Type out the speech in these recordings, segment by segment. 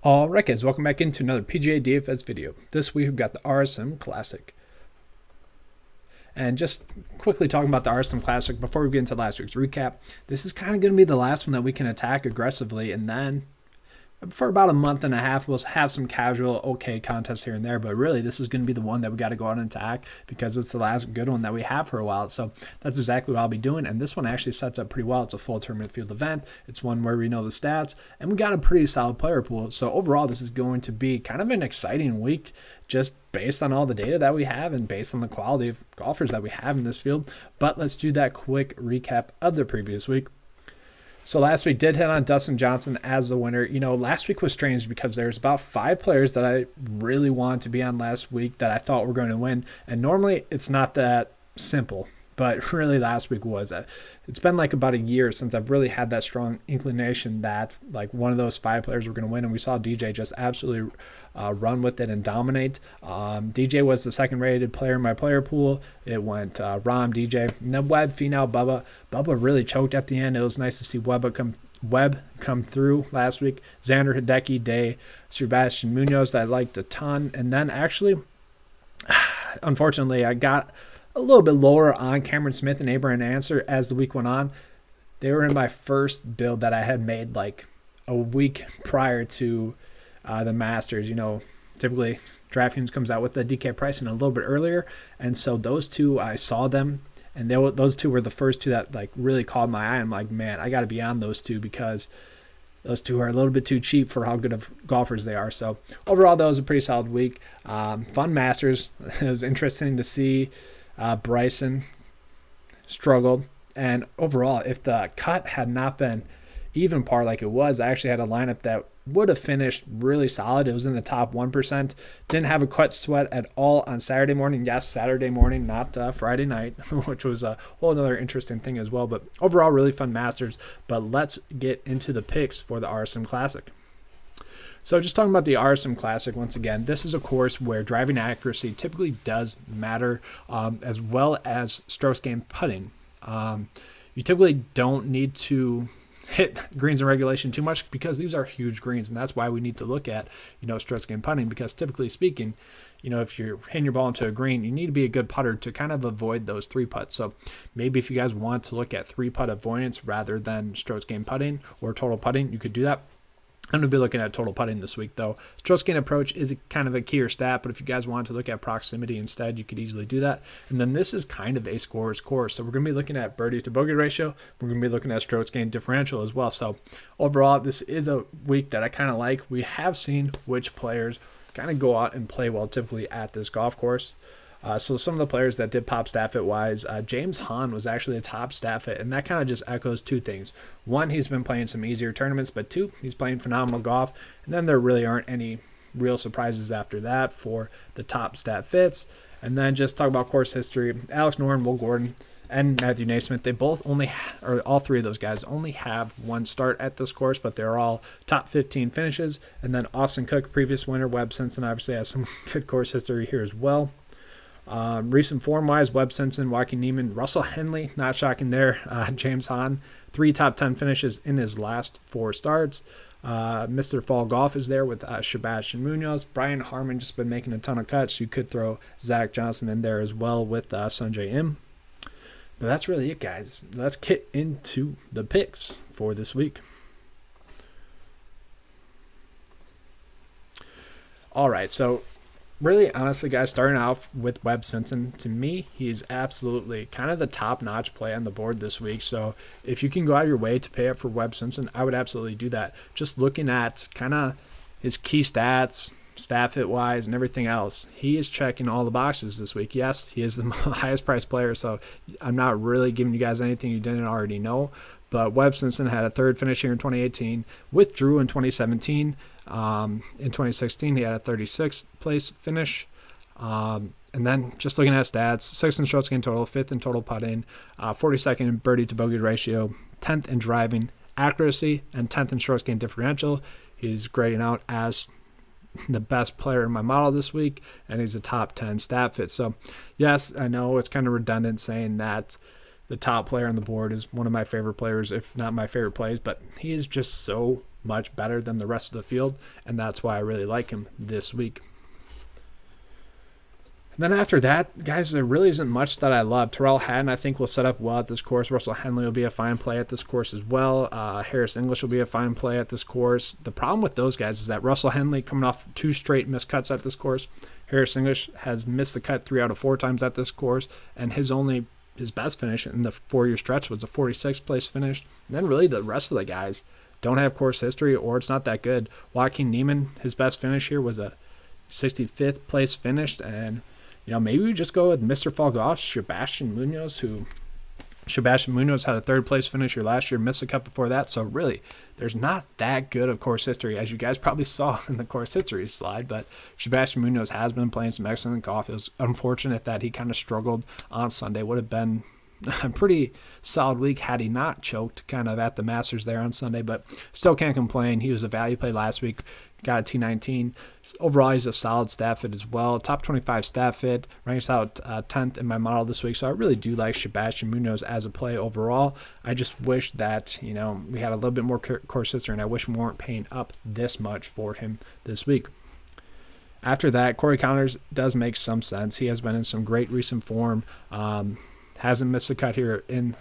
Alright guys, welcome back into another PGA DFS video. This week we've got the RSM Classic. And just quickly talking about the RSM Classic before we get into last week's recap, this is kind of going to be the last one that we can attack aggressively, and then for about a month and a half, we'll have some casual, okay contests here and there, but really this is going to be the one that we got to go out and attack because it's the last good one that we have for a while. So that's exactly what I'll be doing, and this one actually sets up pretty well. It's a full tournament field event. It's one where we know the stats, and we got a pretty solid player pool. So overall, this is going to be kind of an exciting week just based on all the data that we have and based on the quality of golfers that we have in this field. But let's do that quick recap of the previous week. So last week did hit on Dustin Johnson as the winner. You know, last week was strange because there's about 5 players that I really wanted to be on last week that I thought were going to win. And normally it's not that simple, but really last week was. It's been like about a year since I've really had that strong inclination that like one of those 5 players were going to win. And we saw DJ just absolutely run with it and dominate. DJ was the second rated player in my player pool. It went Rom, DJ, and then WEBB, Finau, Bubba. Bubba really choked at the end. It was nice to see WEBB come through last week. Xander, Hideki, Day, Sebastian Munoz that I liked a ton. And then actually, unfortunately, I got a little bit lower on Cameron Smith and Abraham Answer as the week went on. They were in my first build that I had made like a week prior to the Masters. You know, typically DraftKings comes out with the DK pricing a little bit earlier, and so those two, I saw them, and those two were the first two that like really caught my eye. I'm like, man, I got to be on those two because those two are a little bit too cheap for how good of golfers they are. So overall, that was a pretty solid week. Fun Masters. It was interesting to see Bryson struggled, and overall, if the cut had not been even par like it was, I actually had a lineup that would have finished really solid. It was in the top 1%. Didn't have a cut sweat at all on Saturday morning. Yes, Saturday morning, not Friday night, which was a whole another interesting thing as well. But overall, really fun Masters. But let's get into the picks for the RSM Classic. So just talking about the RSM Classic, once again, this is a course where driving accuracy typically does matter, as well as strokes gained putting. You typically don't need to hit greens in regulation too much because these are huge greens, and that's why we need to look at, you know, strokes gained putting, because typically speaking, you know, if you're hitting your ball into a green, you need to be a good putter to kind of avoid those 3-putts. So maybe if you guys want to look at 3-putt avoidance rather than strokes gained putting or total putting, you could do that. I'm going to be looking at total putting this week, though. Strokes gained approach is kind of a keyer stat, but if you guys want to look at proximity instead, you could easily do that. And then this is kind of a scorer's course. So we're going to be looking at birdie to bogey ratio. We're going to be looking at strokes gained differential as well. So overall, this is a week that I kind of like. We have seen which players kind of go out and play well typically at this golf course. So some of the players that did pop stat fit wise, James HAHN was actually a top stat fit, and that kind of just echoes 2 things. 1, he's been playing some easier tournaments, but 2, he's playing phenomenal golf, and then there really aren't any real surprises after that for the top stat fits. And then just talk about course history. Alex Noren, Will Gordon, and Matthew Naismith, they both only, or all 3 of those guys only have 1 start at this course, but they're all top 15 finishes. And then Austin Cook, previous winner. Webb Simpson obviously has some good course history here as well. Recent form-wise, Webb Simpson, Joaquin Neiman, Russell Henley, not shocking there. James HAHN, 3 top 10 finishes in his last 4 starts. Mr. Fall Golf is there with Sebastian Munoz. Brian Harmon just been making a ton of cuts. You could throw Zach Johnson in there as well with Sanjay Im. But that's really it, guys. Let's get into the picks for this week. All right, so really, honestly, guys, starting off with Webb Simpson, to me, he's absolutely kind of the top-notch play on the board this week. So if you can go out of your way to pay up for Webb Simpson, I would absolutely do that. Just looking at kind of his key stats, stat fit-wise, and everything else, he is checking all the boxes this week. Yes, he is the highest-priced player, so I'm not really giving you guys anything you didn't already know. But Webb Simpson had a 3rd finish here in 2018, withdrew in 2017. In 2016, he had a 36th place finish. And then just looking at stats, 6th in strokes gained total, 5th in total putting, 42nd in birdie to bogey ratio, 10th in driving accuracy, and 10th in strokes gained differential. He's grading out as the best player in my model this week, and he's a top 10 stat fit. So yes, I know it's kind of redundant saying that the top player on the board is one of my favorite players, if not my favorite plays, but he is just so much better than the rest of the field, and that's why I really like him this week. Then after that, guys, there really isn't much that I love. HAHN, I think, will set up well at this course. Russell Henley will be a fine play at this course as well. Harris English will be a fine play at this course. The problem with those guys is that Russell Henley coming off 2 straight missed cuts at this course. Harris English has missed the cut 3 out of 4 times at this course, and his best finish in the 4-year stretch was a 46th place finish. And then really the rest of the guys don't have course history, or it's not that good. Joaquin Niemann, his best finish here was a 65th place finish, and maybe we just go with Mr. Fall Golf, Sebastian Munoz, Sebastian Munoz had a 3rd place finish here last year, missed the cut before that. So really, there's not that good of course history, as you guys probably saw in the course history slide. But Sebastian Munoz has been playing some excellent golf. It was unfortunate that he kind of struggled on Sunday. Would have been a pretty solid week had he not choked kind of at the Masters there on Sunday, but still can't complain. He was a value play last week, got a T19. Overall, he's a solid stat fit as well. Top 25 stat fit, ranks out 10th in my model this week, so I really do like Sebastian Munoz as a play overall. I just wish that, we had a little bit more course history, and I wish we weren't paying up this much for him this week. After that, Corey Connors does make some sense. He has been in some great recent form. Hasn't missed a cut here in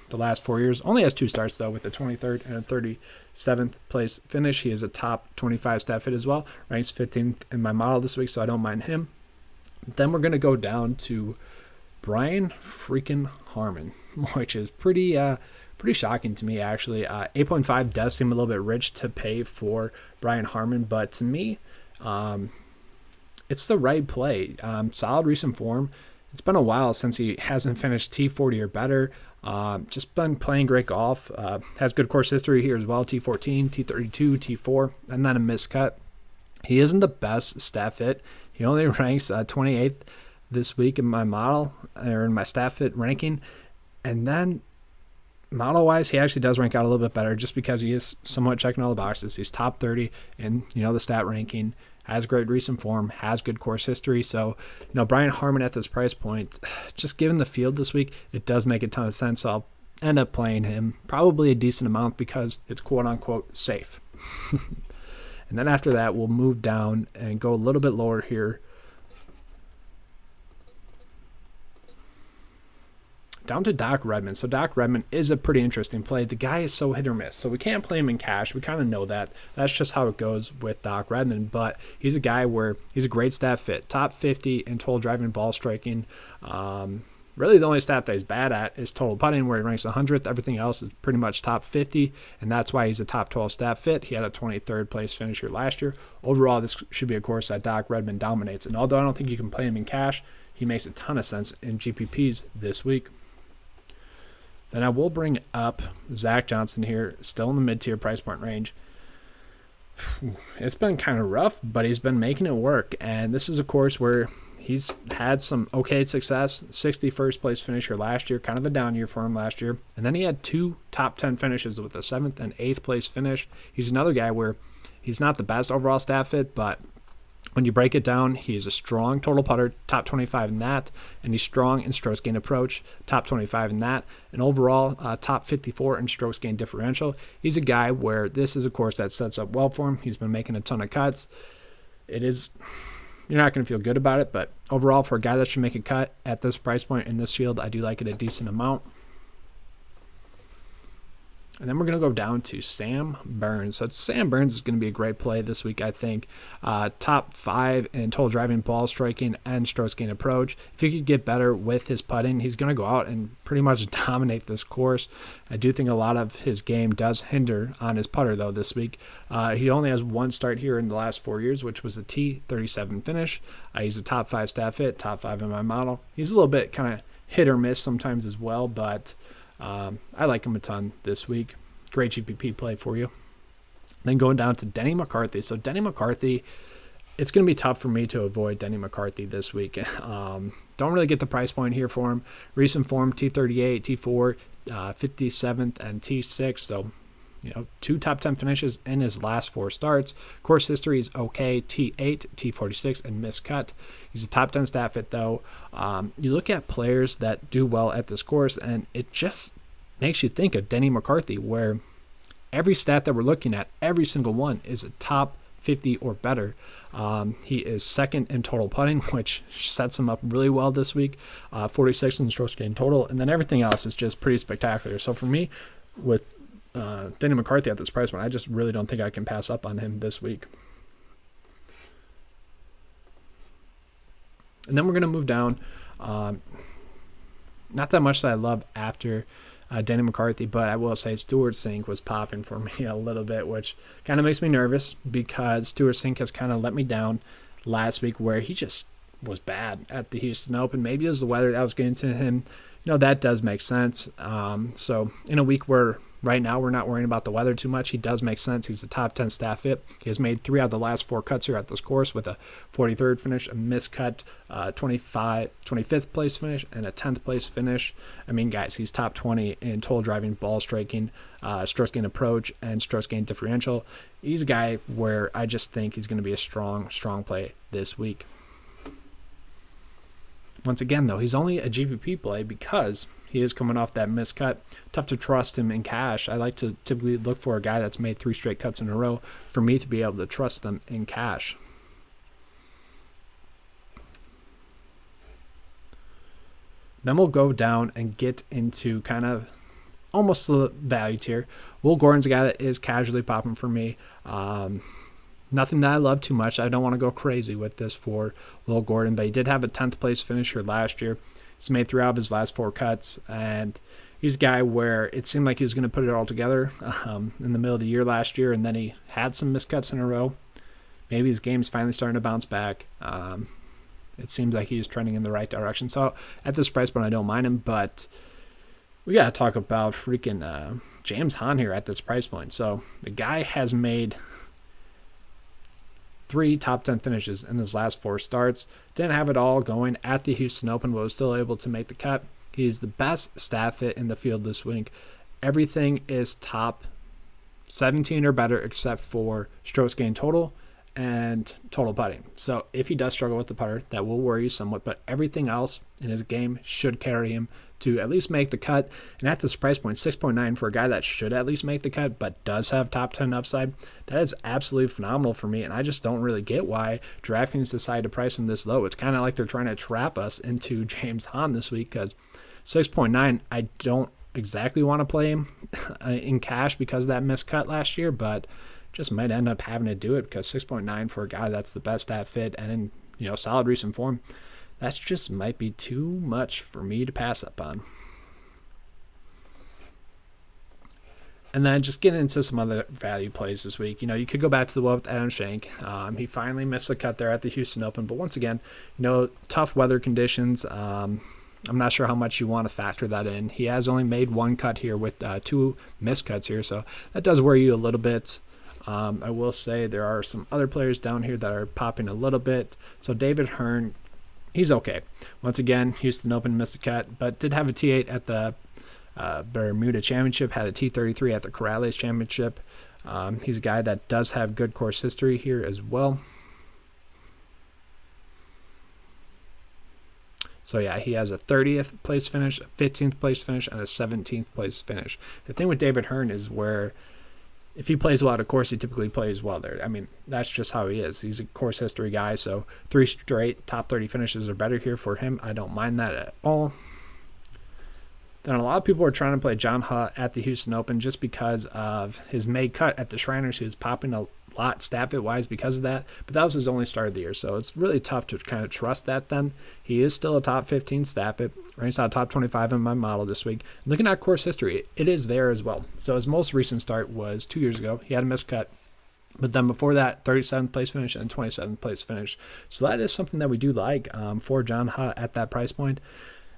the last 4 years. Only has 2 starts, though, with a 23rd and a 37th place finish. He is a top 25 stat fit as well. Ranks 15th in my model this week, so I don't mind him. Then we're going to go down to Brian freaking Harman, which is pretty shocking to me, actually. 8.5 does seem a little bit rich to pay for Brian Harman, but to me, it's the right play. Solid recent form. It's been a while since he hasn't finished T40 or better. Just been playing great golf. Has good course history here as well. T14, T32, T4, and then a missed cut. He isn't the best stat fit. He only ranks 28th this week in my model, or in my stat fit ranking. And then model-wise, he actually does rank out a little bit better just because he is somewhat checking all the boxes. He's top 30 in the stat ranking. Has great recent form, has good course history. So, Brian Harman at this price point, just given the field this week, it does make a ton of sense. So I'll end up playing him probably a decent amount because it's quote-unquote safe. And then after that, we'll move down and go a little bit lower here. Down to Doc Redman. So Doc Redman is a pretty interesting play. The guy is so hit or miss, so we can't play him in cash. We kind of know that. That's just how it goes with Doc Redman. But he's a guy where he's a great stat fit. Top 50 in total driving ball striking. Really the only stat that he's bad at is total putting, where he ranks 100th. Everything else is pretty much top 50, and that's why he's a top 12 stat fit. He had a 23rd place finish here last year. Overall, this should be a course that Doc Redman dominates. And although I don't think you can play him in cash, he makes a ton of sense in GPPs this week. Then I will bring up Zach Johnson here, still in the mid-tier price point range. It's been kind of rough, but he's been making it work. And this is a course where he's had some okay success. 61st place finish here last year, kind of a down year for him last year. And then he had 2 top 10 finishes with a 7th and 8th place finish. He's another guy where he's not the best overall stat fit, but when you break it down, he is a strong total putter, top 25 in that, and he's strong in strokes gain approach, top 25 in that, and overall top 54 in strokes gain differential. He's a guy where this is a course that sets up well for him. He's been making a ton of cuts. You're not going to feel good about it, but overall, for a guy that should make a cut at this price point in this field, I do like it a decent amount. And then we're going to go down to Sam Burns. So Sam Burns is going to be a great play this week, I think. Top 5 in total driving ball striking and strokes gain approach. If he could get better with his putting, he's going to go out and pretty much dominate this course. I do think a lot of his game does hinder on his putter, though, this week. He only has 1 start here in the last 4 years, which was a T37 finish. He's a top 5 stat fit, top 5 in my model. He's a little bit kind of hit or miss sometimes as well, but I like him a ton this week. Great GPP play for you. Then going down to Denny McCarthy. So Denny McCarthy, it's going to be tough for me to avoid Denny McCarthy this week. Don't really get the price point here for him. Recent form, T38, T4, 57th, and T6. So, 2 top 10 finishes in his last 4 starts. Course history is okay, T8, T46, and missed cut. He's a top 10 stat fit, though. You look at players that do well at this course, and it just makes you think of Denny McCarthy, where every stat that we're looking at, every single one is a top 50 or better. He is second in total putting, which sets him up really well this week. 46 in strokes gained total, and then everything else is just pretty spectacular. So for me, with Denny McCarthy at this price point, I just really don't think I can pass up on him this week. And then we're going to move down. Not that much that I love after Denny McCarthy, but I will say Stewart Cink was popping for me a little bit, which kind of makes me nervous because Stewart Cink has kind of let me down last week where he just was bad at the Houston Open. Maybe it was the weather that was getting to him. That does make sense. So in a week where right now we're not worrying about the weather too much, he does make sense. He's the top 10 staff fit. He has made 3 out of the last 4 cuts here at this course with a 43rd finish, a miscut 25th place finish, and a 10th place finish. I mean, guys, he's top 20 in total driving, ball striking, strokes gain approach, and strokes gain differential. He's a guy where I just think he's going to be a strong play this week. Once again, though, he's only a GPP play because he is coming off that miscut. Tough to trust him in cash. I like to typically look for a guy that's made 3 straight cuts in a row for me to be able to trust them in cash. Then we'll go down and get into kind of almost the value tier. Will Gordon's a guy that is casually popping for me. Nothing that I love too much. I don't want to go crazy with this for Will Gordon, but he did have a 10th place finish here last year. He's made 3 out of his last 4 cuts, and he's a guy where it seemed like he was going to put it all together in the middle of the year last year, and then he had some miscuts in a row. Maybe his game's finally starting to bounce back. It seems like he's trending in the right direction. So at this price point, I don't mind him, but we got to talk about freaking James HAHN here at this price point. So the guy has made 3 top 10 finishes in his last 4 starts. Didn't have it all going at the Houston Open, but was still able to make the cut. He's the best stat fit in the field this week. Everything is top 17 or better except for strokes gained total and total putting. So if he does struggle with the putter, that will worry you somewhat, but everything else in his game should carry him to at least make the cut. And at this price point, 6.9 for a guy that should at least make the cut but does have top 10 upside, that is absolutely phenomenal for me. And I just don't really get why DraftKings decided to price him this low. It's kind of like they're trying to trap us into James HAHN this week, because 6.9, I don't exactly want to play him in cash because of that missed cut last year, but just might end up having to do it because 6.9 for a guy that's the best at fit and in solid recent form, that's just might be too much for me to pass up on. And then just getting into some other value plays this week. You could go back to the well with Adam Schenk. He finally missed the cut there at the Houston Open, but once again, tough weather conditions. I'm not sure how much you want to factor that in. He has only made 1 cut here with 2 missed cuts here, so that does worry you a little bit. I will say there are some other players down here that are popping a little bit. So David Hearn, he's okay. Once again, Houston Open missed a cut, but did have a T8 at the Bermuda Championship, had a T33 at the Corrales Championship. He's a guy that does have good course history here as well. So yeah, he has a 30th place finish, a 15th place finish, and a 17th place finish. The thing with David Hearn is where if he plays well at a course, he typically plays well there. I mean, that's just how he is. He's a course history guy, so 3 straight top 30 finishes are better here for him. I don't mind that at all. Then a lot of people are trying to play John Hutt at the Houston Open just because of his made cut at the Shriners. He was popping a lot stat fit wise because of that, but that was his only start of the year, so it's really tough to kind of trust that. Then he is still a top 15 stat fit, ranks out top 25 in my model this week. Looking at course history, it is there as well. So his most recent start was 2 years ago. He had a missed cut, but then before that, 37th place finish and 27th place finish. So that is something that we do like for John Hutt at that price point.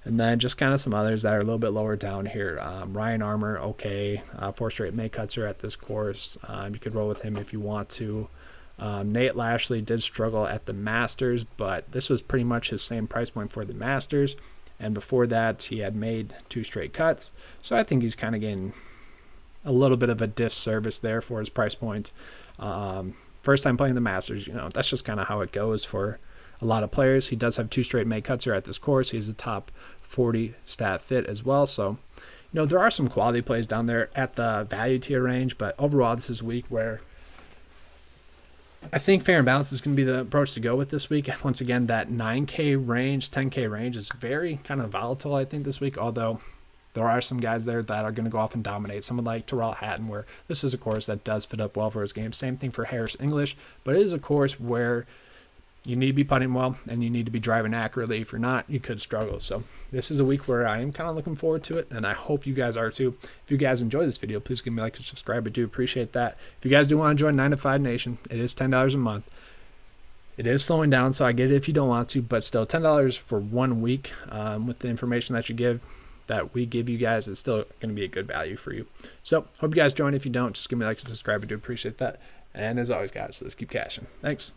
And then just kind of some others that are a little bit lower down here. Ryan Armour, okay. 4 straight make cuts are at this course. You could roll with him if you want to. Nate Lashley did struggle at the Masters, but this was pretty much his same price point for the Masters. And before that, he had made 2 straight cuts. So I think he's kind of getting a little bit of a disservice there for his price point. First time playing the Masters, that's just kind of how it goes for a lot of players. He does have 2 straight make cuts here at this course. He's a top 40 stat fit as well. So, there are some quality plays down there at the value tier range, but overall this is a week where I think fair and balanced is going to be the approach to go with this week. Once again, that 9K range, 10K range is very kind of volatile, I think, this week, although there are some guys there that are going to go off and dominate. Someone like HAHN, where this is a course that does fit up well for his game. Same thing for Harris English, but it is a course where you need to be putting well and you need to be driving accurately. If you're not, you could struggle. So this is a week where I am kind of looking forward to it, and I hope you guys are too. If you guys enjoy this video, please give me a like and subscribe. I do appreciate that. If you guys do want to join 9 to 5 Nation, it is $10 a month. It is slowing down, so I get it if you don't want to, but still $10 for 1 week with the information that we give you guys is still going to be a good value for you. So hope you guys join. If you don't, just give me a like and subscribe. I do appreciate that. And as always, guys, let's keep cashing. Thanks.